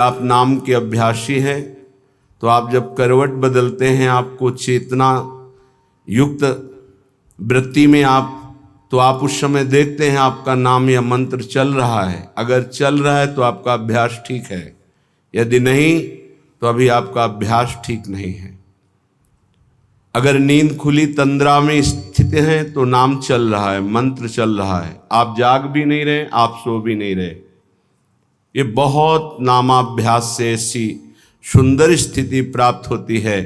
आप नाम के अभ्यासी हैं तो आप जब करवट बदलते हैं, आपको चेतना युक्त वृत्ति में तो आप उस समय देखते हैं आपका नाम या मंत्र चल रहा है। अगर चल रहा है तो आपका अभ्यास ठीक है, यदि नहीं तो अभी आपका अभ्यास ठीक नहीं है। अगर नींद खुली तंद्रा में स्थित हैं तो नाम चल रहा है, मंत्र चल रहा है, आप जाग भी नहीं रहे, आप सो भी नहीं रहे। ये बहुत नामाभ्यास से ऐसी सुंदर स्थिति प्राप्त होती है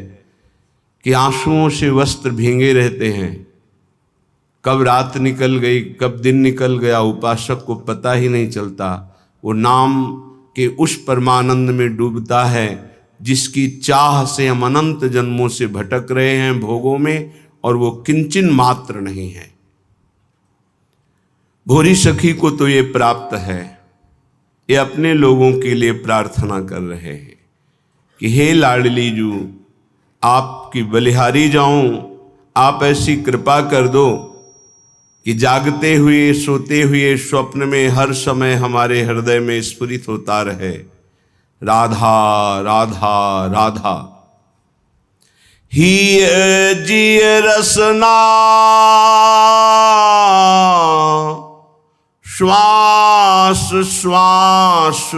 कि आंसुओं से वस्त्र भींगे रहते हैं। कब रात निकल गई, कब दिन निकल गया, उपासक को पता ही नहीं चलता। वो नाम के उस परमानंद में डूबता है जिसकी चाह से हम अनंत जन्मों से भटक रहे हैं भोगों में, और वो किंचन मात्र नहीं है। भोरी सखी को तो ये प्राप्त है, ये अपने लोगों के लिए प्रार्थना कर रहे हैं कि हे लाडली जू, आपकी बलिहारी जाऊं, आप ऐसी कृपा कर दो कि जागते हुए सोते हुए स्वप्न में हर समय हमारे हृदय में स्फुरित होता रहे राधा राधा राधा। ही जी रसना श्वास श्वास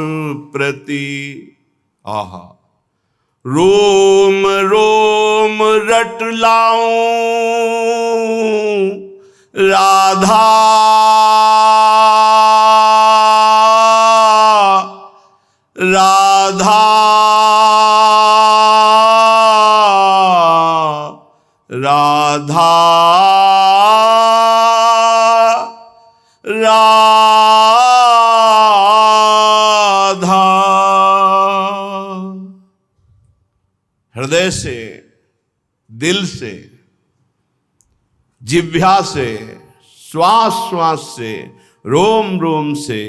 प्रति, आहा, रोम रोम रट लाऊं राधा राधा राधा राधा। हृदय से, दिल से, जिह्वा से, श्वास श्वास से, रोम रोम से,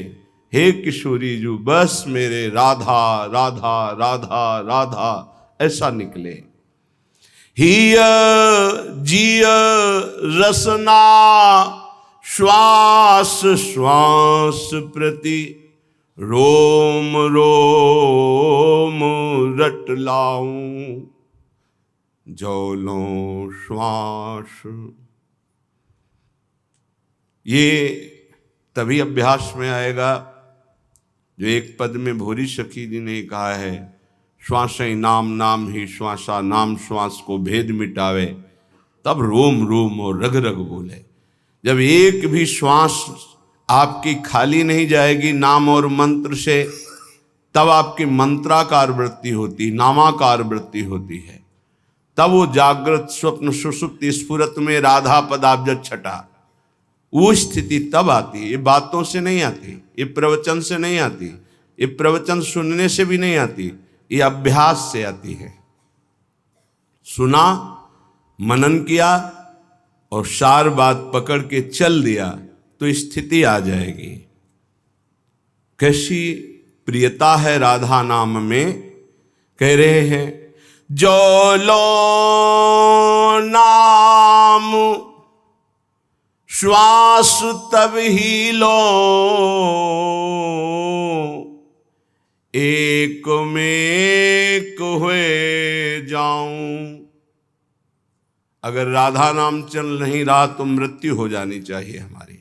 हे किशोरी जू बस मेरे राधा राधा राधा राधा ऐसा निकले। हिय जिय रसना श्वास श्वास प्रति, रोम रोम रट लाऊं जौलों श्वास। ये तभी अभ्यास में आएगा जो एक पद में भोरी सखी जी ने कहा है, श्वास ही नाम नाम ही श्वासा, नाम श्वास को भेद मिटावे, तब रोम रोम और रग रग बोले। जब एक भी श्वास आपकी खाली नहीं जाएगी नाम और मंत्र से, तब आपकी मंत्राकार वृत्ति होती, नामाकार वृत्ति होती है। तब वो जागृत स्वप्न सुषुप्ति स्फुरत में राधा पदाब्ज छटा, वो स्थिति तब आती है। ये बातों से नहीं आती, ये प्रवचन से नहीं आती, ये प्रवचन सुनने से भी नहीं आती, ये अभ्यास से आती है। सुना, मनन किया और सार बात पकड़ के चल दिया तो स्थिति आ जाएगी। कैसी प्रियता है राधा नाम में। कह रहे हैं जो लो नाम श्वास तब ही लो, एक में एक हुए जाऊं। अगर राधा नाम चल नहीं रहा तो मृत्यु हो जानी चाहिए हमारी।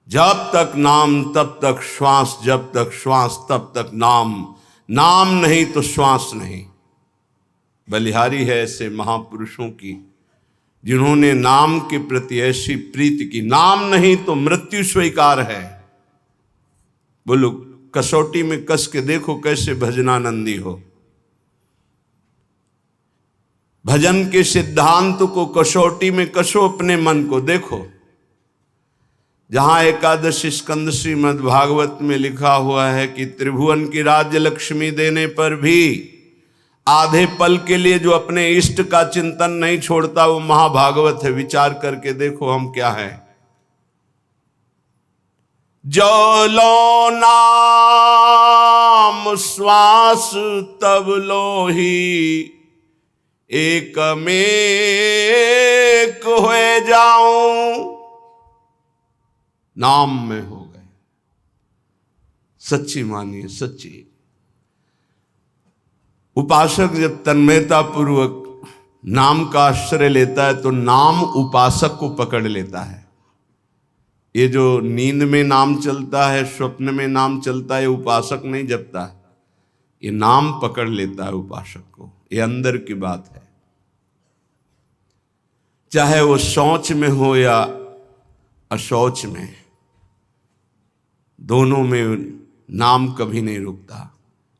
जब तक नाम तब तक श्वास, जब तक श्वास तब तक नाम, नाम नहीं तो श्वास नहीं। बलिहारी है ऐसे महापुरुषों की जिन्होंने नाम के प्रति ऐसी प्रीति की, नाम नहीं तो मृत्यु स्वीकार है। बोलो, कसौटी में कस के देखो कैसे भजनानंदी हो। भजन के सिद्धांत को कसौटी में कसो, अपने मन को देखो। जहां एकादश स्कंद श्रीमद् भागवत में लिखा हुआ है कि त्रिभुवन की राज्य लक्ष्मी देने पर भी आधे पल के लिए जो अपने इष्ट का चिंतन नहीं छोड़ता वो महाभागवत है। विचार करके देखो हम क्या है। जो लो नाम श्वास तब लो ही, एक में एक हुए जाऊं। नाम में हो गए, सच्ची मानिए, सच्ची। उपासक जब तन्मयता पूर्वक नाम का आश्रय लेता है तो नाम उपासक को पकड़ लेता है। ये जो नींद में नाम चलता है, स्वप्न में नाम चलता है, उपासक नहीं जपता है, ये नाम पकड़ लेता है उपासक को। ये अंदर की बात है। चाहे वो शौच में हो या अशौच में, दोनों में नाम कभी नहीं रुकता।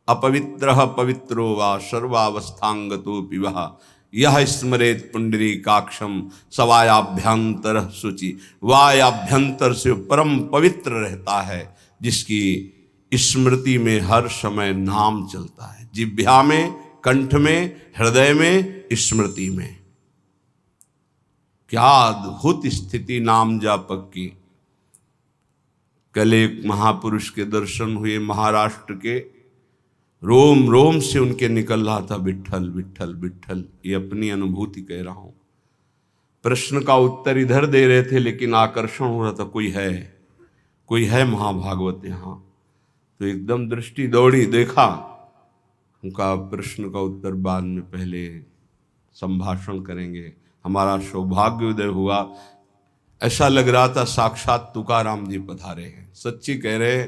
अपवित्रः पवित्रो वा सर्वावस्थांगतो पिबः यह स्मरेत पुंडरीकाक्षम सवायाभ्यंतर शुचि। वायाभ्यंतर से परम पवित्र रहता है जिसकी स्मृति में हर समय नाम चलता है। जिह्वा में, कंठ में, हृदय में, स्मृति में। क्या अद्भुत स्थिति नाम जापक की। कल एक महापुरुष के दर्शन हुए, महाराष्ट्र के। रोम रोम से उनके निकल रहा था विट्ठल विट्ठल विट्ठल। ये अपनी अनुभूति कह रहा हूं। प्रश्न का उत्तर इधर दे रहे थे लेकिन आकर्षण हो रहा था, कोई है महाभागवत यहाँ। तो एकदम दृष्टि दौड़ी, देखा। उनका प्रश्न का उत्तर बाद में, पहले संभाषण करेंगे। हमारा सौभाग्य उदय हुआ। ऐसा लग रहा था साक्षात तुकाराम जी पधारे हैं। सच्ची कह रहे।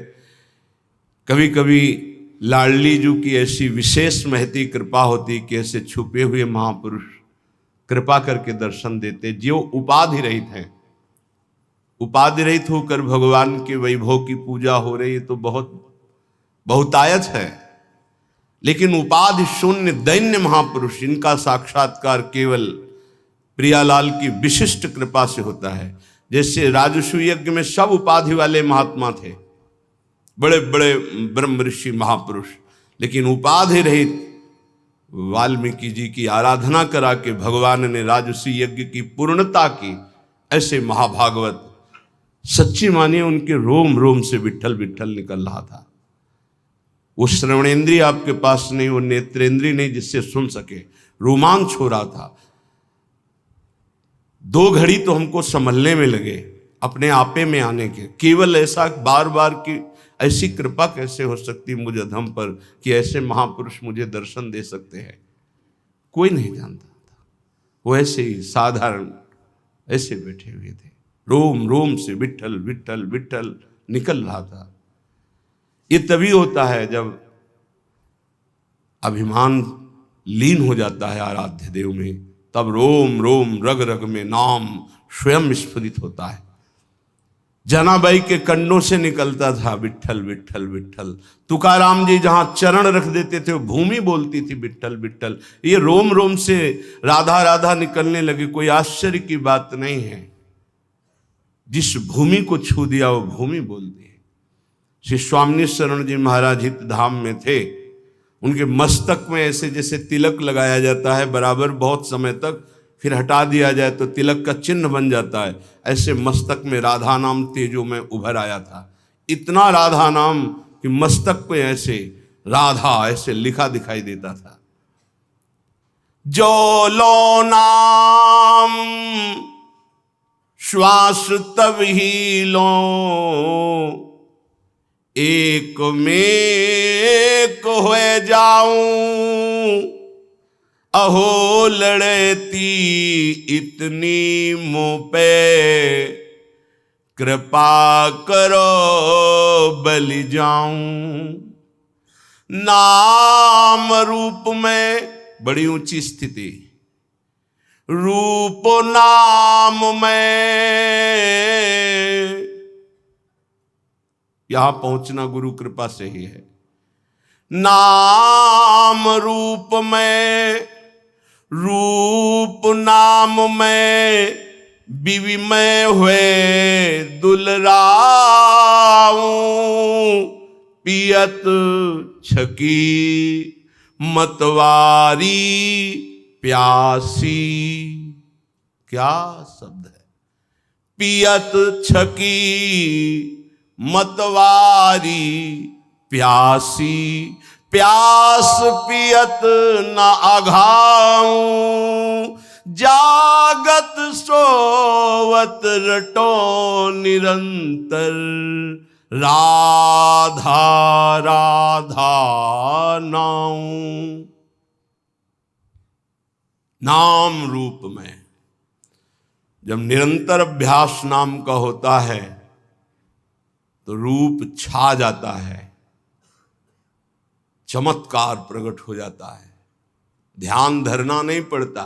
कभी कभी लाडली जी की ऐसी विशेष महती कृपा होती कि ऐसे छुपे हुए महापुरुष कृपा करके दर्शन देते, जो उपाधि रहित हैं। उपाधि रहित होकर भगवान के वैभव की पूजा हो रही है तो बहुतायत है। लेकिन उपाधि शून्य दैन्य महापुरुष, इनका साक्षात्कार केवल प्रियालाल की विशिष्ट कृपा से होता है। जैसे राजसू यज्ञ में सब उपाधि वाले महात्मा थे, बड़े बड़े ब्रह्म ऋषि महापुरुष, लेकिन उपाधि रहित वाल्मीकि जी की आराधना करा के भगवान ने राजसू यज्ञ की पूर्णता की। ऐसे महाभागवत सच्ची मानिए, उनके रोम रोम से विट्ठल विट्ठल निकल रहा था। वो श्रवणेंद्रिय आपके पास नहीं, वो नेत्रेंद्रिय नहीं जिससे सुन सके। रोमांच हो रहा था। 2 घड़ी तो हमको संभलने में लगे, अपने आपे में आने के। केवल ऐसा बार बार की ऐसी कृपा कैसे हो सकती मुझ अधम पर कि ऐसे महापुरुष मुझे दर्शन दे सकते हैं। कोई नहीं जानता था। वो ऐसे ही साधारण ऐसे बैठे हुए थे। रोम रोम से विट्ठल विट्ठल विट्ठल निकल रहा था। ये तभी होता है जब अभिमान लीन हो जाता है आराध्य देव में, तब रोम रोम रग रग में नाम स्वयं स्फुरित होता है। जनाबाई के कंडों से निकलता था विट्ठल विट्ठल विट्ठल। तुकाराम जी जहां चरण रख देते थे वो भूमि बोलती थी विट्ठल विट्ठल। ये रोम रोम से राधा राधा निकलने लगी। कोई आश्चर्य की बात नहीं है। जिस भूमि को छू दिया वो भूमि बोलती है। श्री स्वामी शरण जी महाराज हित धाम में थे। उनके मस्तक में ऐसे जैसे तिलक लगाया जाता है बराबर बहुत समय तक, फिर हटा दिया जाए तो तिलक का चिन्ह बन जाता है। ऐसे मस्तक में राधा नाम तेजो में उभर आया था। इतना राधा नाम कि मस्तक पे ऐसे राधा ऐसे लिखा दिखाई देता था। जो लो नाम श्वास तब ही लो, एक में एक हो जाऊं। अहो लड़ती इतनी मुँह पे, कृपा करो बलि जाऊं। नाम रूप में बड़ी ऊंची स्थिति, रूप नाम में यहां पहुंचना गुरु कृपा से ही है। नाम रूप में, रूप नाम में विविमय हुए दुलराऊं। पियत छकी मतवारी प्यासी। क्या शब्द है। पियत छकी मतवारी प्यासी। प्यास पियत न अघाऊं। जागत सोवत रटो निरंतर। राधा राधा नाम। नाम रूप में जब निरंतर अभ्यास नाम का होता है तो रूप छा जाता है, चमत्कार प्रकट हो जाता है, ध्यान धरना नहीं पड़ता।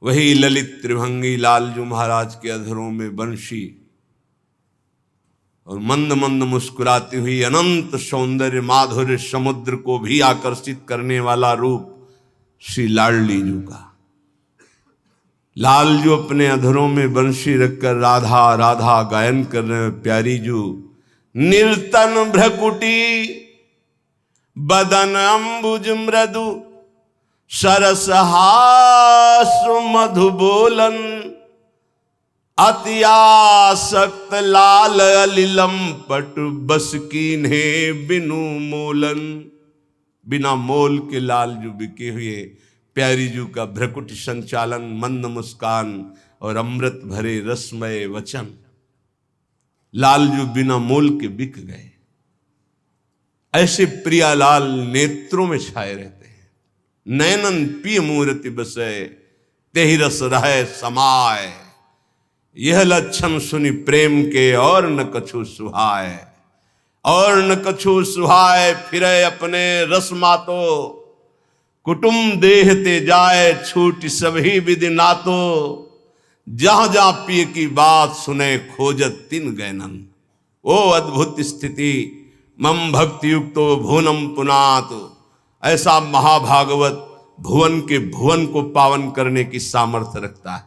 वही ललित त्रिभंगी लालजू महाराज के अधरों में बंशी और मंद मंद मुस्कुराती हुई अनंत सौंदर्य माधुर्य समुद्र को भी आकर्षित करने वाला रूप श्री लाडली जू का। लालजू अपने अधरों में बंशी रखकर राधा राधा गायन कर रहे हैं। प्यारी जू निर्तन भ्रकुटी बदन अंबुज मृदु सरसहास मधु बोलन अत्यासक्त लाल अलिलम पट बस कीन्हे बिनु मोलन। बिना मोल के लालजू बिके हुए प्यारी जू का भ्रकुटी संचालन, मंद मुस्कान और अमृत भरे रसमय वचन, लालजू बिना मोल के बिक गए। ऐसे प्रियालाल नेत्रों में छाए रहते हैं। नैनन पिय मूर्ति बसे तेहि रस रहे समाय। यह लक्षण सुनि प्रेम के और न कछु सुहाय। और न कछु सुहाय फिरे अपने रस मातो। कुटुम देह ते जाए छूट सभी विधि नातो। जहां जहां पिय की बात सुने खोजत तिन गैनन। ओ अद्भुत स्थिति मम भक्ति युक्तो भुवनम पुनात। ऐसा महाभागवत भुवन के भुवन को पावन करने की सामर्थ्य रखता है।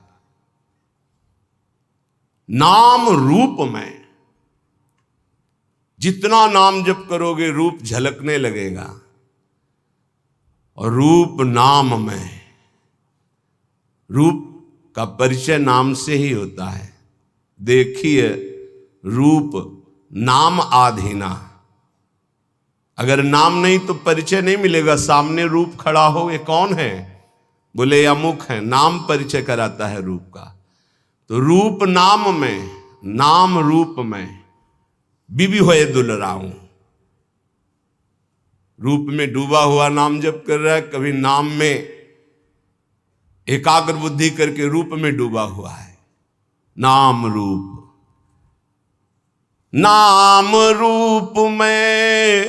नाम रूप में जितना नाम जप करोगे रूप झलकने लगेगा। और रूप नाम में, रूप का परिचय नाम से ही होता है। देखिए रूप नाम आधीना। अगर नाम नहीं तो परिचय नहीं मिलेगा। सामने रूप खड़ा हो, ये कौन है, बोले अमुक है, नाम परिचय कराता है रूप का। तो रूप नाम में, नाम रूप में बीबी होए दुलराऊं। रूप में डूबा हुआ नाम जप कर रहा है, कभी नाम में एकाग्र बुद्धि करके रूप में डूबा हुआ है। नाम रूप, नाम रूप में,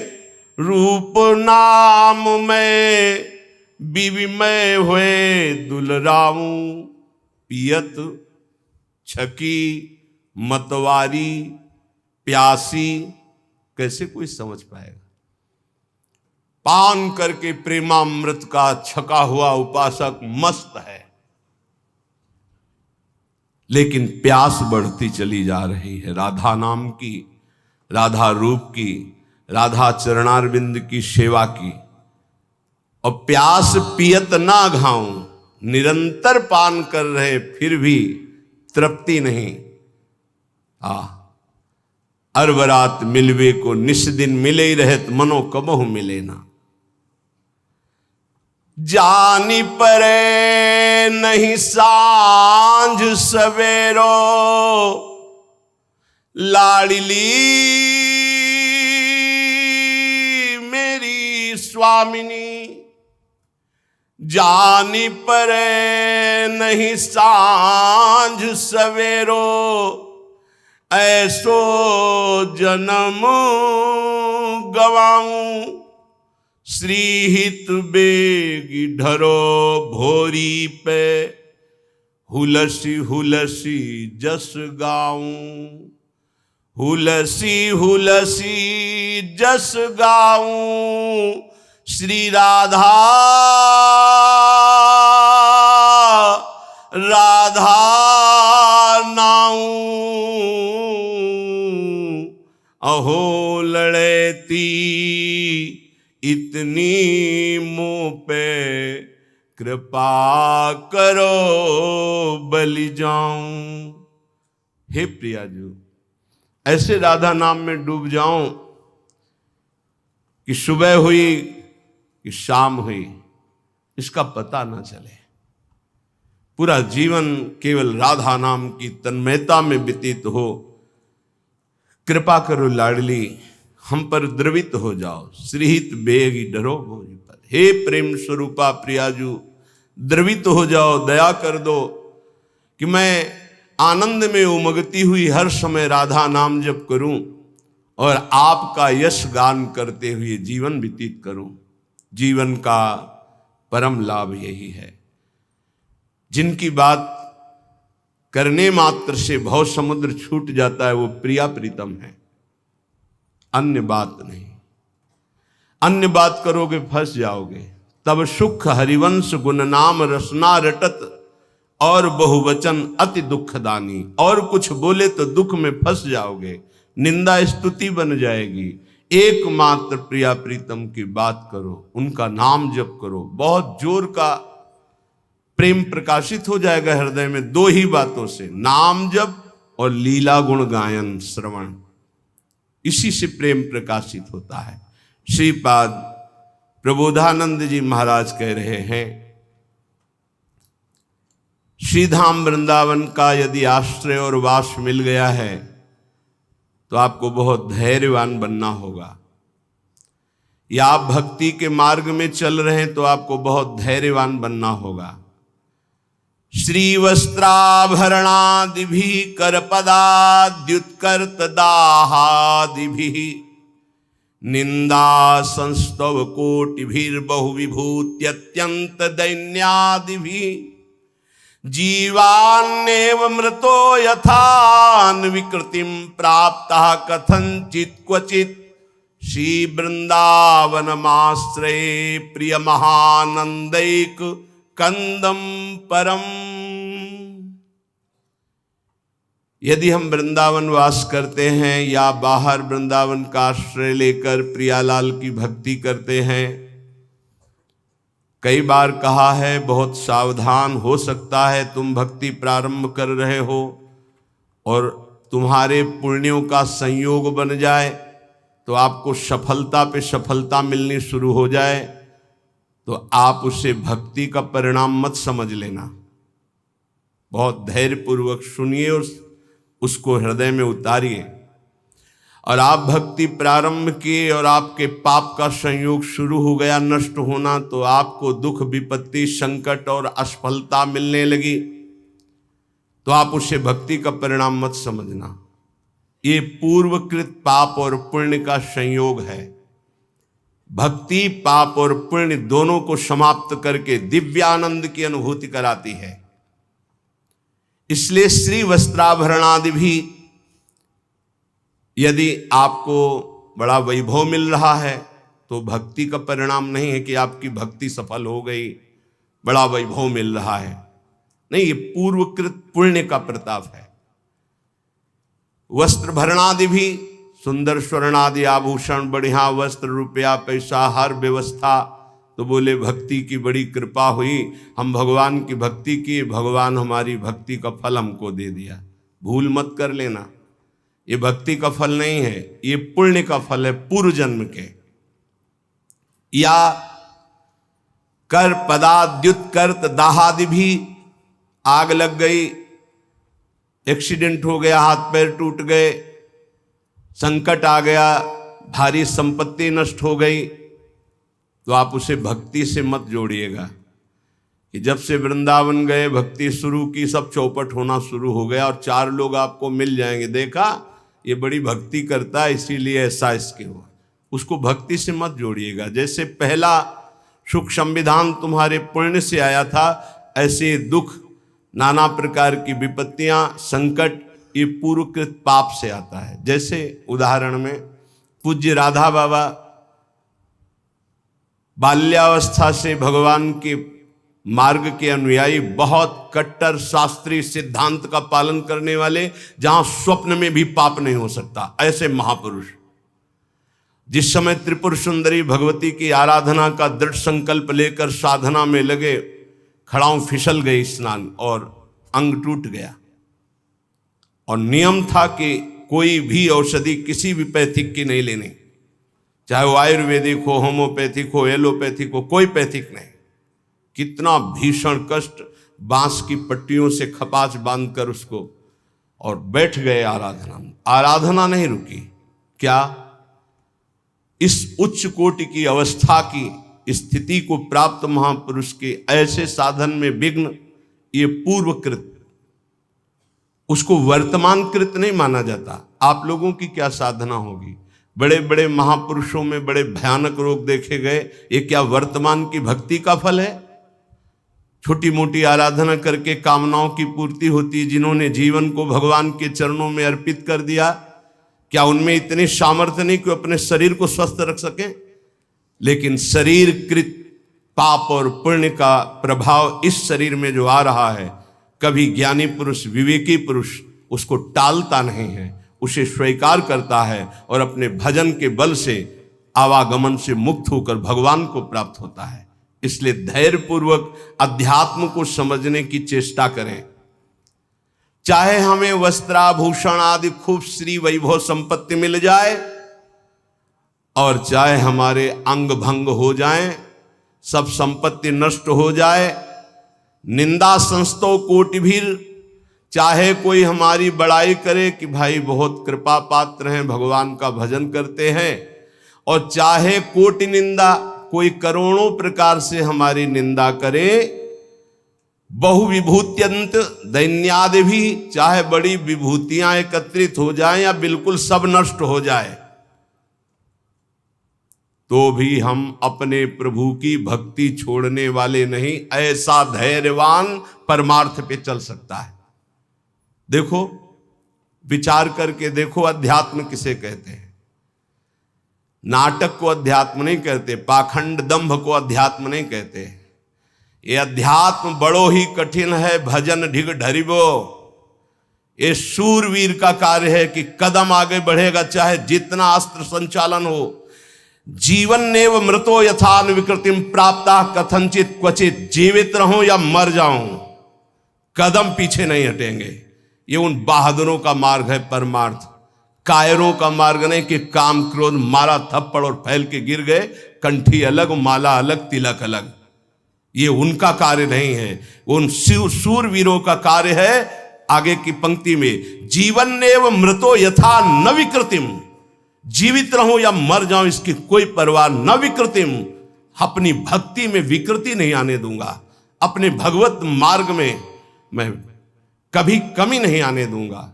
रूप नाम में बीबी में हुए दुलराऊं। पियत छकी मतवारी प्यासी, कैसे कोई समझ पाएगा। पान करके प्रेमामृत का छका हुआ उपासक मस्त है, लेकिन प्यास बढ़ती चली जा रही है राधा नाम की, राधा रूप की, राधा चरणारविंद की सेवा की। और प्यास पियत ना घाऊं, निरंतर पान कर रहे फिर भी तृप्ति नहीं। अरबरात मिलवे को निस दिन मिले ही रहत मनो कबहु मिले ना। जानी परे नहीं सांझ सवेरो लाडली मेरी स्वामिनी। जानी परे नहीं सांझ सवेरो ऐसो जन्म गवाऊं। श्रीहित बेगी ढरो भोरी पे हुलसी हुलसी जस गाऊं। हुलसी हुलसी जस गाऊं श्री राधा राधा नाऊं। अहो लड़ेती इतनी मुँह पे कृपा करो बलि जाऊं। हे प्रियाजू, ऐसे राधा नाम में डूब जाऊं कि सुबह हुई कि शाम हुई इसका पता ना चले। पूरा जीवन केवल राधा नाम की तन्मयता में व्यतीत हो। कृपा करो लाडली, हम पर द्रवित हो जाओ, श्रीहित बेगी डरो मोहि पर। हे प्रेम स्वरूपा प्रियाजू, द्रवित हो जाओ, दया कर दो कि मैं आनंद में उमगती हुई हर समय राधा नाम जप करूं और आपका यश गान करते हुए जीवन व्यतीत करूं। जीवन का परम लाभ यही है। जिनकी बात करने मात्र से भव समुद्र छूट जाता है वो प्रिया प्रीतम है, अन्य बात नहीं। अन्य बात करोगे फंस जाओगे। तब सुख हरिवंश गुण नाम रसना रटत और बहुवचन अति दुखदानी। और कुछ बोले तो दुख में फंस जाओगे, निंदा स्तुति बन जाएगी। एकमात्र प्रिया प्रीतम की बात करो, उनका नाम जप करो, बहुत जोर का प्रेम प्रकाशित हो जाएगा हृदय में। दो ही बातों से, नाम जप और लीला गुण गायन श्रवण, इसी से प्रेम प्रकाशित होता है। श्रीपाद प्रबोधानंद जी महाराज कह रहे हैं, श्रीधाम वृंदावन का यदि आश्रय और वास मिल गया है तो आपको बहुत धैर्यवान बनना होगा। या आप भक्ति के मार्ग में चल रहे हैं तो आपको बहुत धैर्यवान बनना होगा। श्री वस्त्राभरणादिभि करपदाद्युत्कर्त दाहादिभि निंदा संस्तव कोटिभिर्बहु विभूत्यत्यंत दैन्यादिभि जीवान्नेव मृतो यथान विकृतिम प्राप्तः कथंचित क्वचित श्री वृंदावनमाश्रये प्रिय महानंदैक कंदम परम। यदि हम वृंदावन वास करते हैं या बाहर वृंदावन का आश्रय लेकर प्रियालाल की भक्ति करते हैं, कई बार कहा है बहुत सावधान हो सकता है तुम भक्ति प्रारंभ कर रहे हो और तुम्हारे पुण्यों का संयोग बन जाए तो आपको सफलता पे सफलता मिलनी शुरू हो जाए, तो आप उसे भक्ति का परिणाम मत समझ लेना। बहुत धैर्यपूर्वक सुनिए और उसको हृदय में उतारिए। और आप भक्ति प्रारंभ किए और आपके पाप का संयोग शुरू हो गया नष्ट होना, तो आपको दुख विपत्ति संकट और असफलता मिलने लगी, तो आप उसे भक्ति का परिणाम मत समझना। ये पूर्वकृत पाप और पुण्य का संयोग है। भक्ति पाप और पुण्य दोनों को समाप्त करके दिव्यानंद की अनुभूति कराती है। इसलिए श्री वस्त्राभरणादि भी, यदि आपको बड़ा वैभव मिल रहा है तो भक्ति का परिणाम नहीं है कि आपकी भक्ति सफल हो गई, बड़ा वैभव मिल रहा है, नहीं, ये पूर्वकृत पुण्य का प्रताप है। वस्त्र भरणादि भी, सुंदर स्वर्णादि आभूषण, बढ़िया वस्त्र, रुपया पैसा, हर व्यवस्था, तो बोले भक्ति की बड़ी कृपा हुई, हम भगवान की भक्ति की, भगवान हमारी भक्ति का फल हमको दे दिया। भूल मत कर लेना, ये भक्ति का फल नहीं है, ये पुण्य का फल है पूर्व जन्म के। या कर पदाद्युत्कर्त दाहादि भी, आग लग गई, एक्सीडेंट हो गया, हाथ पैर टूट गए, संकट आ गया, भारी संपत्ति नष्ट हो गई, तो आप उसे भक्ति से मत जोड़िएगा कि जब से वृंदावन गए भक्ति शुरू की सब चौपट होना शुरू हो गया और 4 लोग आपको मिल जाएंगे, देखा ये बड़ी भक्ति करता है इसीलिए ऐसा इसके हुआ। उसको भक्ति से मत जोड़िएगा। जैसे पहला सुख संविधान तुम्हारे पुण्य से आया था, ऐसे दुख, नाना प्रकार की विपत्तियां, संकट, ये पूर्वकृत पाप से आता है। जैसे उदाहरण में पूज्य राधा बाबा बाल्यावस्था से भगवान के मार्ग के अनुयायी, बहुत कट्टर शास्त्रीय सिद्धांत का पालन करने वाले, जहां स्वप्न में भी पाप नहीं हो सकता, ऐसे महापुरुष जिस समय त्रिपुर सुंदरी भगवती की आराधना का दृढ़ संकल्प लेकर साधना में लगे, खड़ाऊं फिसल गई स्नान और अंग टूट गया। और नियम था कि कोई भी औषधि किसी भी पैथिक की नहीं लेनी, चाहे वो आयुर्वेदिक हो, होम्योपैथिक हो, एलोपैथिक हो, कोई पैथिक नहीं। कितना भीषण कष्ट, बांस की पट्टियों से खपाच बांधकर उसको और बैठ गए आराधना में। आराधना नहीं रुकी। क्या? इस उच्च कोटि की अवस्था की स्थिति को प्राप्त महापुरुष के ऐसे साधन में विघ्न, ये पूर्वकृत, उसको वर्तमान कृत नहीं माना जाता। आप लोगों की क्या साधना होगी? बड़े बड़े महापुरुषों में बड़े भयानक रोग देखे गए, ये क्या वर्तमान की भक्ति का फल है? छोटी मोटी आराधना करके कामनाओं की पूर्ति होती। जिन्होंने जीवन को भगवान के चरणों में अर्पित कर दिया, क्या उनमें इतनी सामर्थ्य नहीं कि अपने शरीर को स्वस्थ रख सकें? लेकिन शरीर कृत पाप और पुण्य का प्रभाव इस शरीर में जो आ रहा है, कभी ज्ञानी पुरुष, विवेकी पुरुष उसको टालता नहीं है, उसे स्वीकार करता है और अपने भजन के बल से आवागमन से मुक्त होकर भगवान को प्राप्त होता है। इसलिए धैर्यपूर्वक अध्यात्म को समझने की चेष्टा करें। चाहे हमें वस्त्राभूषण आदि खूब श्री वैभव संपत्ति मिल जाए और चाहे हमारे अंग भंग हो जाए, सब संपत्ति नष्ट हो जाए, निंदा संस्तो कोटि भीर, चाहे कोई हमारी बड़ाई करे कि भाई बहुत कृपा पात्र हैं, भगवान का भजन करते हैं, और चाहे कोटि निंदा, कोई करोड़ों प्रकार से हमारी निंदा करे, बहु विभूत्यंत दैन्यादि भी, चाहे बड़ी विभूतियां एकत्रित हो जाएं या बिल्कुल सब नष्ट हो जाए, तो भी हम अपने प्रभु की भक्ति छोड़ने वाले नहीं। ऐसा धैर्यवान परमार्थ पे चल सकता है। देखो, विचार करके देखो, अध्यात्म किसे कहते हैं? नाटक को अध्यात्म नहीं कहते, पाखंड दंभ को अध्यात्म नहीं कहते। ये अध्यात्म बड़ो ही कठिन है, भजन ढिग ढरिबो। ये शूरवीर का कार्य है कि कदम आगे बढ़ेगा, चाहे जितना अस्त्र संचालन हो। जीवन नेव मृतो यथान विकृतिम प्राप्ता कथनचित क्वचित, जीवित रहूं या मर जाऊं, कदम पीछे नहीं हटेंगे। ये उन बहादुरों का मार्ग है परमार्थ, कायरों का मार्ग नहीं कि काम क्रोध मारा थप्पड़ और फैल के गिर गए, कंठी अलग माला अलग तिलक अलग। ये उनका कार्य नहीं है, उन शूरवीरों का कार्य है। आगे की पंक्ति में, जीवन नेव मृतो यथा न विकृतिम, जीवित रहूं या मर जाऊं इसकी कोई परवाह न विकृतिम, अपनी भक्ति में विकृति नहीं आने दूंगा, अपने भगवत मार्ग में मैं कभी कमी नहीं आने दूंगा।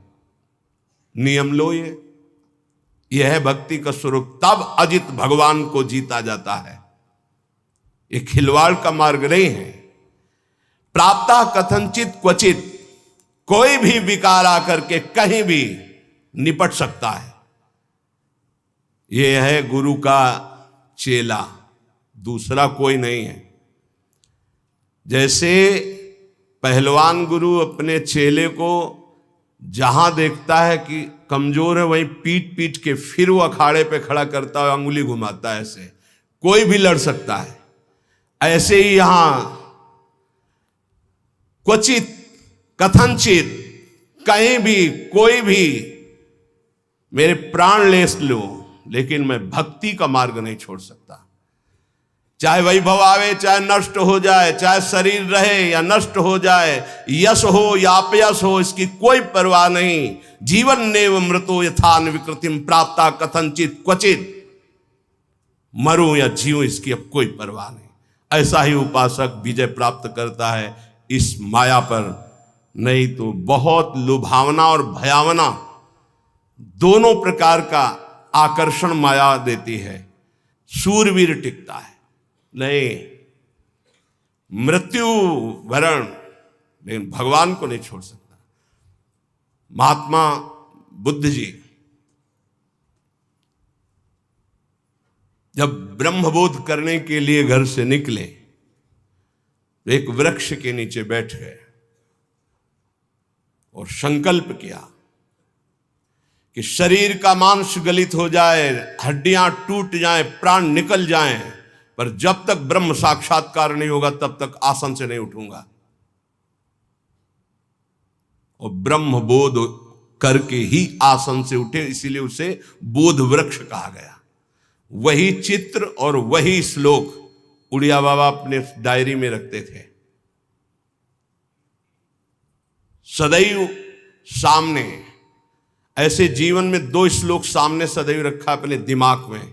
नियम लो, यह है भक्ति का स्वरूप। तब अजित भगवान को जीता जाता है। ये खिलवाड़ का मार्ग नहीं है। प्राप्ता कथनचित क्वचित, कोई भी विकार आकर के कहीं भी निपट सकता है। यह है गुरु का चेला, दूसरा कोई नहीं है। जैसे पहलवान गुरु अपने चेले को जहां देखता है कि कमजोर है, वहीं पीट पीट के फिर वो अखाड़े पे खड़ा करता है, अंगुली घुमाता है। ऐसे कोई भी लड़ सकता है। ऐसे ही यहां क्वचित कथनचित, कहीं भी कोई भी मेरे प्राण ले लो, लेकिन मैं भक्ति का मार्ग नहीं छोड़ सकता। चाहे वैभव आवे, चाहे नष्ट हो जाए, चाहे शरीर रहे या नष्ट हो जाए, यश हो या अपयश हो, इसकी कोई परवाह नहीं। जीवन नेव मृतो यथान विकृतिम प्राप्ता कथनचित क्वचित, मरूं या जीऊं इसकी अब कोई परवाह नहीं। ऐसा ही उपासक विजय प्राप्त करता है इस माया पर। नहीं तो बहुत लुभावना और भयावना दोनों प्रकार का आकर्षण माया देती है। शूरवीर टिकता है, नहीं मृत्यु वरण, लेकिन भगवान को नहीं छोड़ सकता। महात्मा बुद्ध जी जब ब्रह्मबोध करने के लिए घर से निकले, तो एक वृक्ष के नीचे बैठ गए और संकल्प किया कि शरीर का मांस गलित हो जाए, हड्डियां टूट जाएं, प्राण निकल जाएं, पर जब तक ब्रह्म साक्षात्कार नहीं होगा तब तक आसन से नहीं उठूंगा। और ब्रह्म बोध करके ही आसन से उठे, इसीलिए उसे बोध वृक्ष कहा गया। वही चित्र और वही श्लोक उड़िया बाबा अपने डायरी में रखते थे। सदैव सामने। ऐसे जीवन में 2 श्लोक सामने सदैव रखा अपने दिमाग में।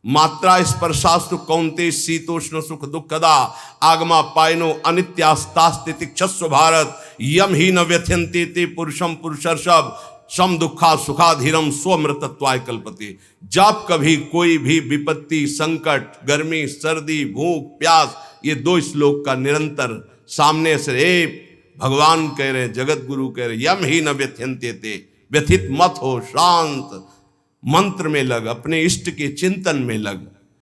मात्रा स्पर्शास्तु कौन्ते शीतोष्ण सुख दुखदा आगमा पायनो अनित्यास्तास्ति क्षस्व भारत यम ही न व्यथ्यन्ते ते पुरुषम पुरुषर्षभ सम दुखा सुखाधीरम स्वमृतत्वाय कल्पते। जब कभी कोई भी विपत्ति, संकट, गर्मी, सर्दी, भूख, प्यास, ये 2 श्लोक का निरंतर सामने से भगवान कह रहे, जगत गुरु कह रहे, यम ही न व्यथ्यन्ते ते, व्यथित मत हो, शांत मंत्र में लग, अपने इष्ट के चिंतन में लग।